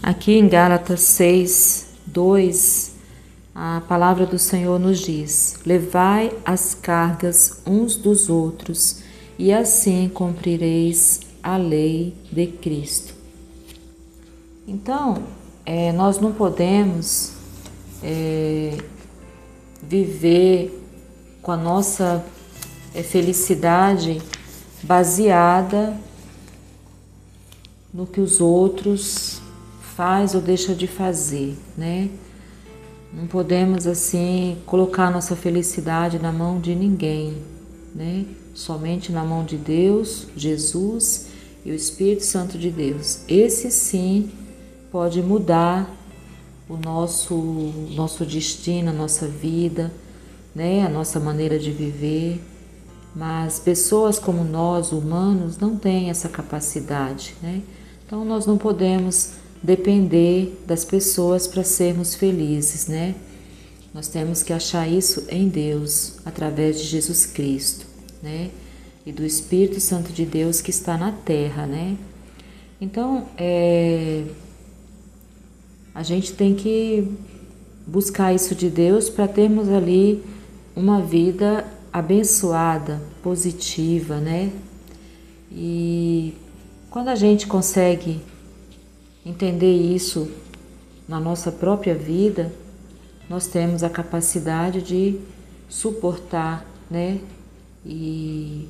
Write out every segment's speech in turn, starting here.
Aqui em Gálatas 6:2, a palavra do Senhor nos diz: levai as cargas uns dos outros, e assim cumprireis a lei de Cristo. Então, nós não podemos viver com a nossa felicidade baseada no que os outros faz ou deixa de fazer, né? Não podemos assim colocar nossa felicidade na mão de ninguém, né? Somente na mão de Deus, Jesus e o Espírito Santo de Deus. Esse sim pode mudar o nosso destino, a nossa vida, né? A nossa maneira de viver. Mas pessoas como nós, humanos, não têm essa capacidade, né? Então nós não podemos depender das pessoas para sermos felizes, né? Nós temos que achar isso em Deus, através de Jesus Cristo, né? E do Espírito Santo de Deus que está na terra, né? Então, a gente tem que buscar isso de Deus para termos ali uma vida abençoada, positiva, né? E quando a gente consegue entender isso na nossa própria vida, nós temos a capacidade de suportar, né? E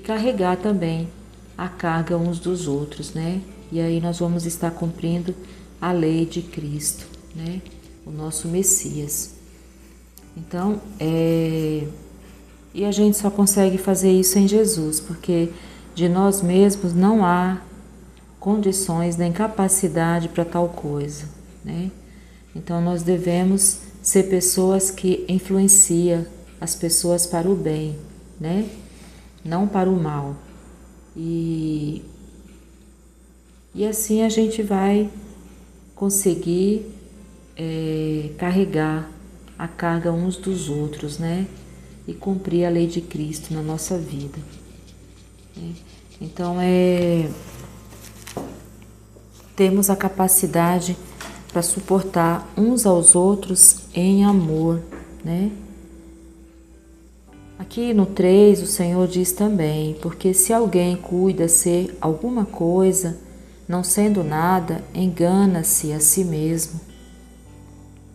carregar também a carga uns dos outros, né? E aí nós vamos estar cumprindo a lei de Cristo, né? O nosso Messias. Então, e a gente só consegue fazer isso em Jesus, porque de nós mesmos não há condições nem capacidade para tal coisa, né? Então nós devemos ser pessoas que influenciam as pessoas para o bem, né? Não para o mal. E assim a gente vai conseguir carregar a carga uns dos outros, né? E cumprir a lei de Cristo na nossa vida. Então temos a capacidade para suportar uns aos outros em amor, né? Aqui no 3 o Senhor diz também: porque se alguém cuida ser alguma coisa, não sendo nada, engana-se a si mesmo,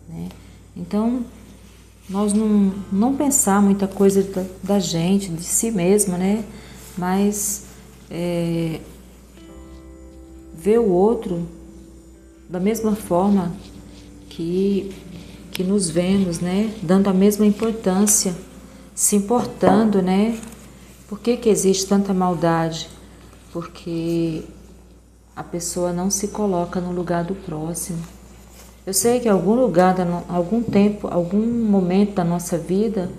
né? Então, nós não pensar muita coisa da gente, de si mesma, né? Mas ver o outro da mesma forma que nos vemos, né? Dando a mesma importância, se importando, né? Por que existe tanta maldade? Porque a pessoa não se coloca no lugar do próximo. Eu sei que em algum lugar, algum tempo, algum momento da nossa vida,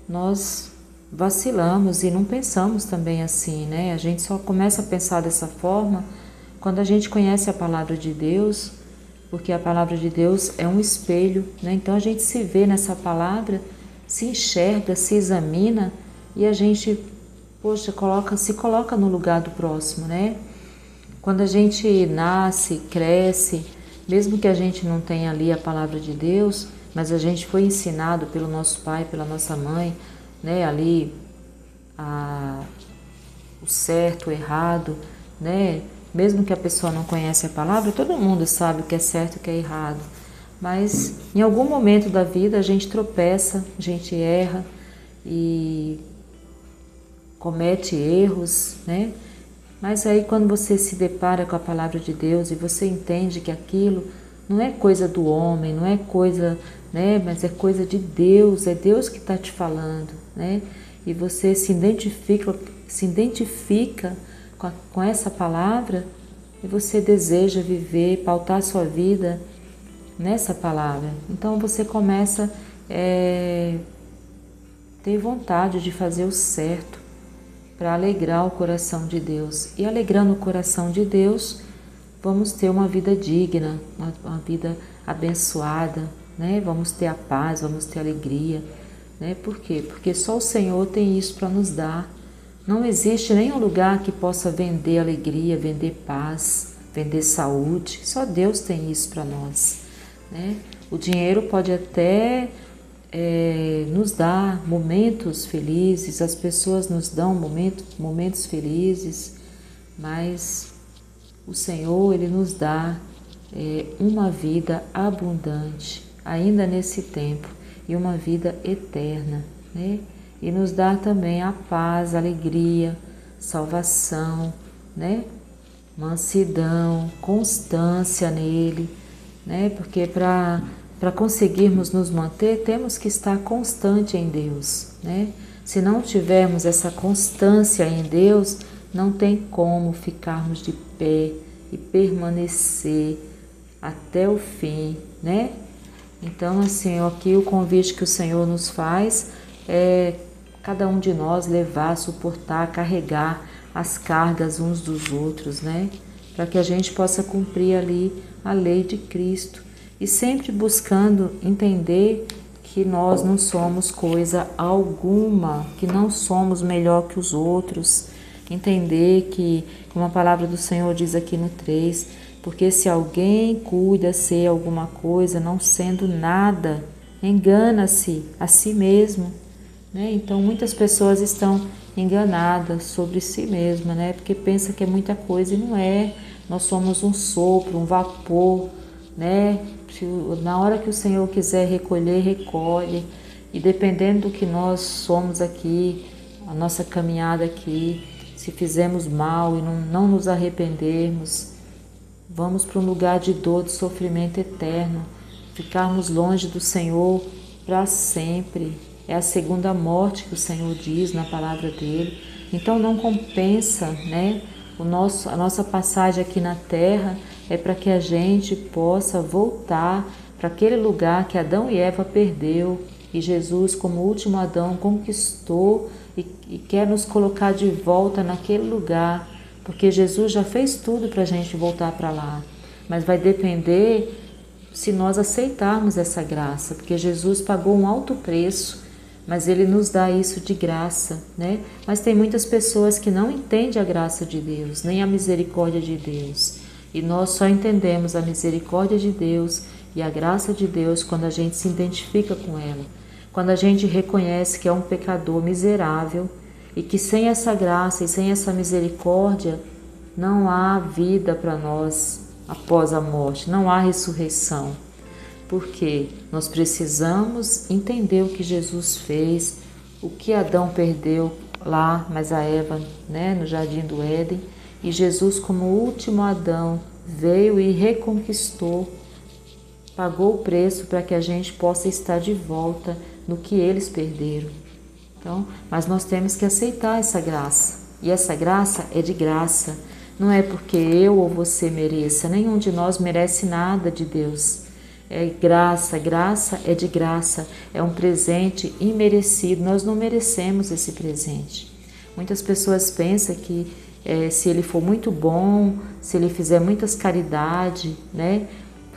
nós vacilamos e não pensamos também assim, né? A gente só começa a pensar dessa forma quando a gente conhece a palavra de Deus, porque a palavra de Deus é um espelho, né? Então a gente se vê nessa palavra, se enxerga, se examina e a gente, se coloca no lugar do próximo, né? Quando a gente nasce, cresce, mesmo que a gente não tenha ali a palavra de Deus, mas a gente foi ensinado pelo nosso pai, pela nossa mãe, né? Ali o certo, o errado, né? Mesmo que a pessoa não conhece a palavra, todo mundo sabe o que é certo e o que é errado. Mas em algum momento da vida a gente tropeça, a gente erra e comete erros, né? Mas aí quando você se depara com a palavra de Deus e você entende que aquilo não é coisa do homem, não é coisa, né? Mas é coisa de Deus, é Deus que está te falando, né? E você se identifica com essa palavra e você deseja viver, pautar sua vida nessa palavra. Então você começa a ter vontade de fazer o certo para alegrar o coração de Deus. E alegrando o coração de Deus, vamos ter uma vida digna, uma vida abençoada, né? Vamos ter a paz, vamos ter a alegria, né? Por quê? Porque só o Senhor tem isso para nos dar. Não existe nenhum lugar que possa vender alegria, vender paz, vender saúde. Só Deus tem isso para nós, né? O dinheiro pode até nos dar momentos felizes, as pessoas nos dão momentos felizes, mas o Senhor, Ele nos dá uma vida abundante, ainda nesse tempo, e uma vida eterna, né? E nos dá também a paz, a alegria, salvação, né? Mansidão, constância nele, né? Porque para conseguirmos nos manter, temos que estar constante em Deus, né? Se não tivermos essa constância em Deus, não tem como ficarmos de pé e permanecer até o fim, né? Então, assim, aqui o convite que o Senhor nos faz é cada um de nós levar, suportar, carregar as cargas uns dos outros, né? Para que a gente possa cumprir ali a lei de Cristo. E sempre buscando entender que nós não somos coisa alguma, que não somos melhor que os outros. Entender que, como a palavra do Senhor diz aqui no 3, porque se alguém cuida ser alguma coisa, não sendo nada, engana-se a si mesmo, né? Então muitas pessoas estão enganadas sobre si mesmas, né? Porque pensa que é muita coisa e não é. Nós somos um sopro, um vapor, né? Na hora que o Senhor quiser recolher, recolhe. E dependendo do que nós somos aqui, a nossa caminhada aqui, se fizermos mal e não nos arrependermos, vamos para um lugar de dor, de sofrimento eterno, ficarmos longe do Senhor para sempre. É a segunda morte que o Senhor diz na palavra dele. Então não compensa, né? A nossa passagem aqui na terra é para que a gente possa voltar para aquele lugar que Adão e Eva perdeu e Jesus, como último Adão, conquistou e quer nos colocar de volta naquele lugar, porque Jesus já fez tudo para a gente voltar para lá, mas vai depender se nós aceitarmos essa graça, porque Jesus pagou um alto preço, mas Ele nos dá isso de graça, né? Mas tem muitas pessoas que não entendem a graça de Deus, nem a misericórdia de Deus. E nós só entendemos a misericórdia de Deus e a graça de Deus quando a gente se identifica com ela. Quando a gente reconhece que é um pecador miserável e que sem essa graça e sem essa misericórdia não há vida para nós após a morte, não há ressurreição. Porque nós precisamos entender o que Jesus fez, o que Adão perdeu lá, mas a Eva, né, no jardim do Éden, e Jesus, como último Adão, veio e reconquistou, pagou o preço para que a gente possa estar de volta no que eles perderam. Então, mas nós temos que aceitar essa graça, e essa graça é de graça, não é porque eu ou você mereça, nenhum de nós merece nada de Deus. É graça, graça é de graça, é um presente imerecido, nós não merecemos esse presente. Muitas pessoas pensam que se ele for muito bom, se ele fizer muitas caridades, né?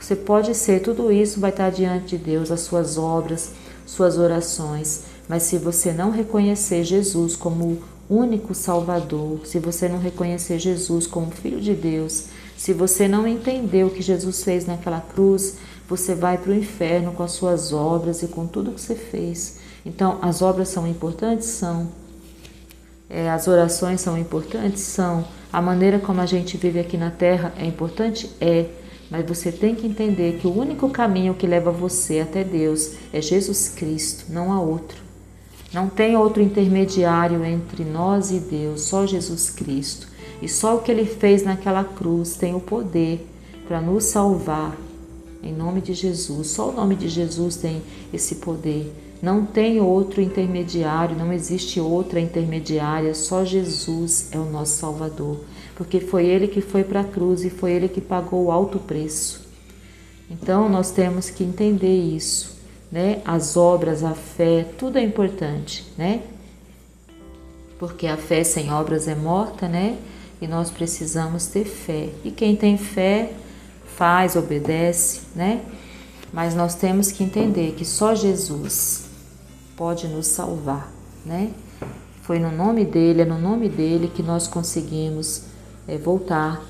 Você pode ser, tudo isso vai estar diante de Deus, as suas obras, suas orações, mas se você não reconhecer Jesus como único Salvador, se você não reconhecer Jesus como Filho de Deus, se você não entender o que Jesus fez naquela cruz, você vai para o inferno com as suas obras e com tudo que você fez. Então, as obras são importantes? São. As orações são importantes? São. A maneira como a gente vive aqui na terra é importante? É. Mas você tem que entender que o único caminho que leva você até Deus é Jesus Cristo, não há outro. Não tem outro intermediário entre nós e Deus, só Jesus Cristo. E só o que Ele fez naquela cruz tem o poder para nos salvar. Em nome de Jesus, só o nome de Jesus tem esse poder. Não tem outro intermediário, não existe outra intermediária, só Jesus é o nosso Salvador. Porque foi Ele que foi para a cruz e foi Ele que pagou o alto preço. Então nós temos que entender isso, né? As obras, a fé, tudo é importante, né? Porque a fé sem obras é morta, né? E nós precisamos ter fé. E quem tem fé faz, obedece, né? Mas nós temos que entender que só Jesus pode nos salvar, né? Foi no nome dele, é no nome dele que nós conseguimos voltar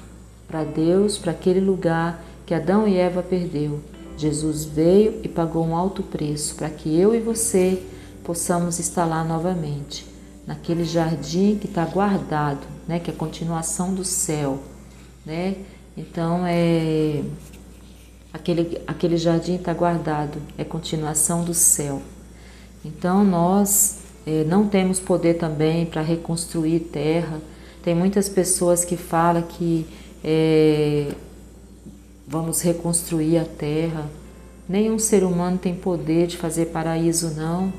para Deus, para aquele lugar que Adão e Eva perdeu. Jesus veio e pagou um alto preço para que eu e você possamos estar lá novamente, naquele jardim que está guardado, né, que é a continuação do céu, né? Então aquele jardim está guardado, é continuação do céu. Então nós não temos poder também para reconstruir terra. Tem muitas pessoas que falam que vamos reconstruir a terra. Nenhum ser humano tem poder de fazer paraíso, não.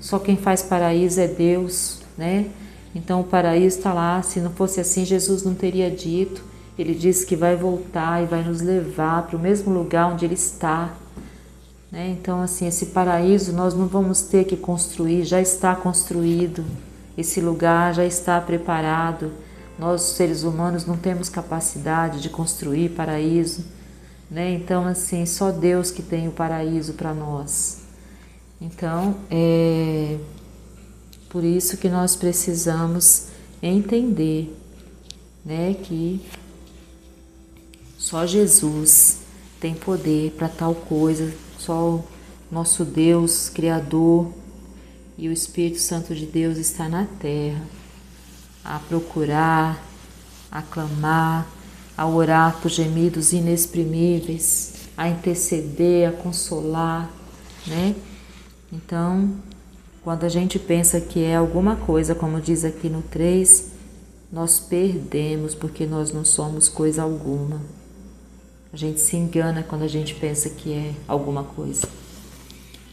Só quem faz paraíso é Deus, né? Então o paraíso está lá. Se não fosse assim, Jesus não teria dito. Ele disse que vai voltar e vai nos levar para o mesmo lugar onde Ele está, né? Então, assim, esse paraíso nós não vamos ter que construir, já está construído. Esse lugar já está preparado. Nós, seres humanos, não temos capacidade de construir paraíso, né? Então, assim, só Deus que tem o paraíso para nós. Então, por isso que nós precisamos entender, né, que só Jesus tem poder para tal coisa, só o nosso Deus, Criador e o Espírito Santo de Deus está na terra a procurar, a clamar, a orar por gemidos inexprimíveis, a interceder, a consolar, né? Então, quando a gente pensa que é alguma coisa, como diz aqui no 3, nós perdemos porque nós não somos coisa alguma. A gente se engana quando a gente pensa que é alguma coisa.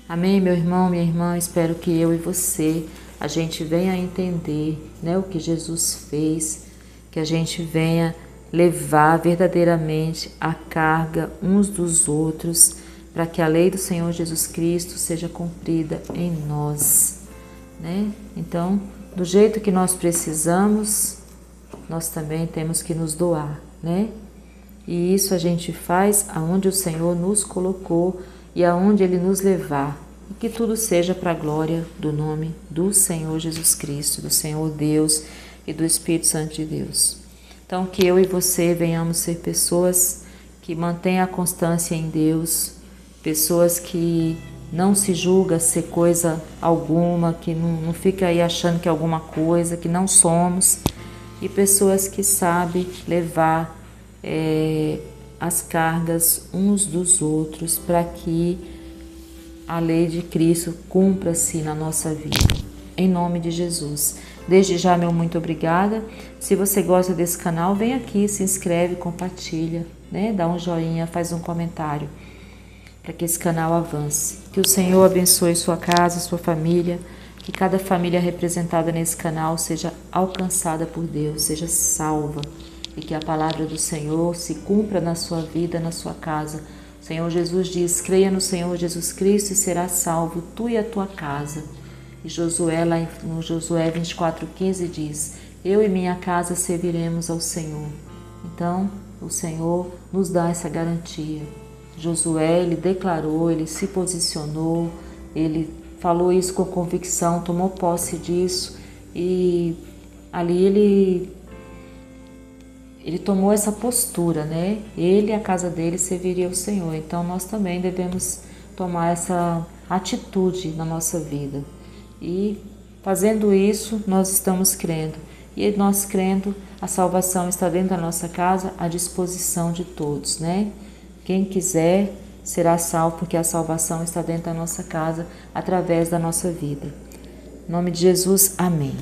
Amém, meu irmão, minha irmã? Espero que eu e você, a gente venha entender, né, o que Jesus fez, que a gente venha levar verdadeiramente a carga uns dos outros, para que a lei do Senhor Jesus Cristo seja cumprida em nós, né? Então, do jeito que nós precisamos, nós também temos que nos doar, né? E isso a gente faz aonde o Senhor nos colocou e aonde Ele nos levar. E que tudo seja para a glória do nome do Senhor Jesus Cristo, do Senhor Deus e do Espírito Santo de Deus. Então, que eu e você venhamos ser pessoas que mantêm a constância em Deus, pessoas que não se julga ser coisa alguma, que não fica aí achando que é alguma coisa, que não somos, e pessoas que sabem levar as cargas uns dos outros para que a lei de Cristo cumpra-se na nossa vida. Em nome de Jesus. Desde já, meu muito obrigada. Se você gosta desse canal, vem aqui, se inscreve, compartilha, né? Dá um joinha, faz um comentário para que esse canal avance. Que o Senhor abençoe sua casa, sua família, que cada família representada nesse canal seja alcançada por Deus, seja salva, e que a palavra do Senhor se cumpra na sua vida, na sua casa. O Senhor Jesus diz: creia no Senhor Jesus Cristo e serás salvo, tu e a tua casa. E Josué, lá no Josué 24:15 diz: eu e minha casa serviremos ao Senhor. Então, o Senhor nos dá essa garantia. Josué, ele declarou, ele se posicionou, ele falou isso com convicção, tomou posse disso, e ali ele tomou essa postura, né? Ele e a casa dele serviria ao Senhor. Então nós também devemos tomar essa atitude na nossa vida. E fazendo isso, nós estamos crendo. E nós crendo, a salvação está dentro da nossa casa, à disposição de todos, né? Quem quiser será salvo, porque a salvação está dentro da nossa casa, através da nossa vida. Em nome de Jesus, amém.